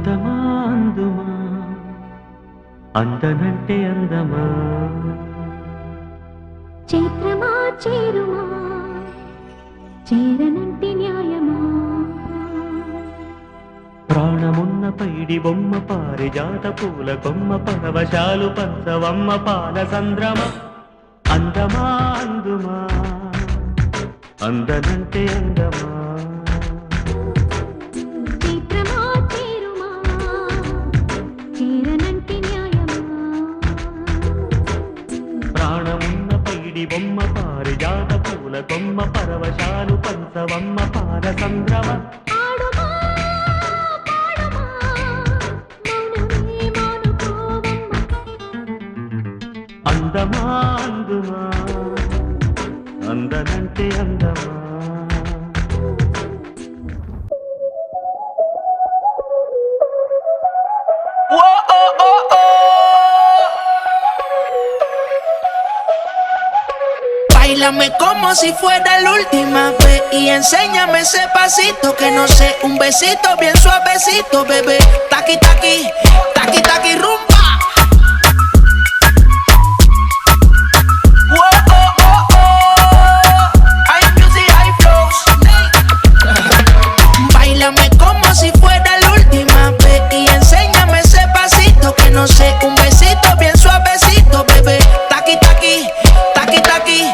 అందమా అందుమా అందనంటే అందమా చైత్రమా చేరుమా చేరనంటే న్యాయమా ప్రాణమున్న పైడి బొమ్మ పారిజాత పూల కొమ్మ పరవశాలు పంచవమ్మ పాల సంద్రమ అందమా అందుమా అందనంటే అందమా బొమ్మ పారిజాత పూల కొమ్మ పరవశాలు పంచవమ్మ పాల సంద్రమ అందమా అందుమా అందనంటే అందమా Báilame como si fuera la última vez y enséñame ese pasito que no sé, un besito bien suavecito, bebé. Taqui taqui, taqui taqui rumba. Hay music, hay flows. Báilame como si fuera la última vez y enséñame ese pasito que no sé, un besito bien suavecito, bebé. Taqui taqui, taqui taqui.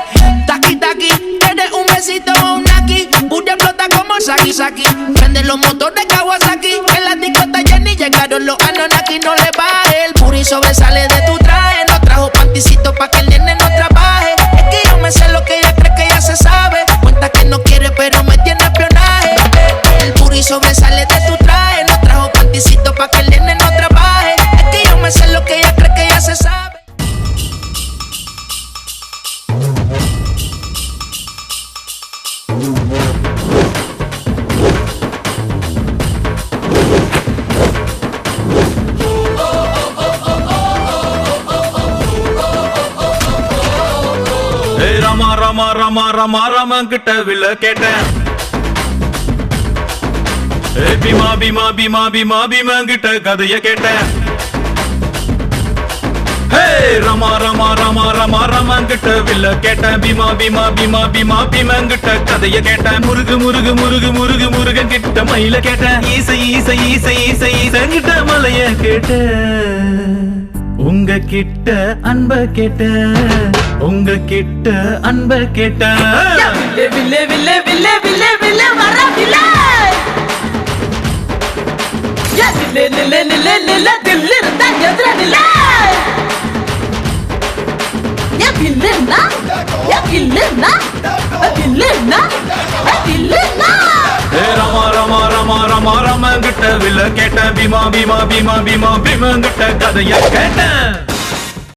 Tienes un besito o un naki. Booty explota como Saki Saki. Prende los motores Kawasaki. En la discota ya ni llegaron los Anunnaki. No le baje, el booty sobresale de tu traje. No trajo panticito pa' que el nene no trabaje. Es que yo me sé lo que ella cree que ya se sabe. Cuenta que no quiere pero me tiene espionaje. El booty sobresale de tu traje. No trajo panticito pa' que el nene no trabaje. Es que yo me sé lo que ella cree que ya se sabe. Rama Rama Rama Rama Rama கிட்ட வில்ல கேட்டேன் பீமா பீமா பீமா பீமா பீமா கிட்ட கதைய கேட்டேன் ரமா ரமா ரமா ரமா ரமா கிட்ட வில்ல கேட்டேன் பீமா பீமா பீமா பீமா பீமா கிட்ட கதைய கேட்டேன் முருகு முருகு முருகு முருகு முருக கிட்ட மயில கேட்டேன் ஈசை ஈசை ஈசை ஈசை ஈசை கிட்ட மலைய கேட்டேன் உங்க கிட்ட அன்ப கேட்ட உங்க கிட்ட அன்ப கேட்ட வில்லே வில்லே வில்லே வில்லே வில்லே வர வில்லே யா வில்லே நில்லே நில்லே நில்லே தில்லு இருந்தா எதிர நில்லே யா வில்லேன்னா யா வில்லேன்னா வில்லேன்னா வில்லேன்னா ரமா ரமா ரமா ரமா ரமா கிட்ட வில்ல கேட்ட பீமா பீமா பீமா பீமா பீமா கிட்ட கதைய கேட்டேன்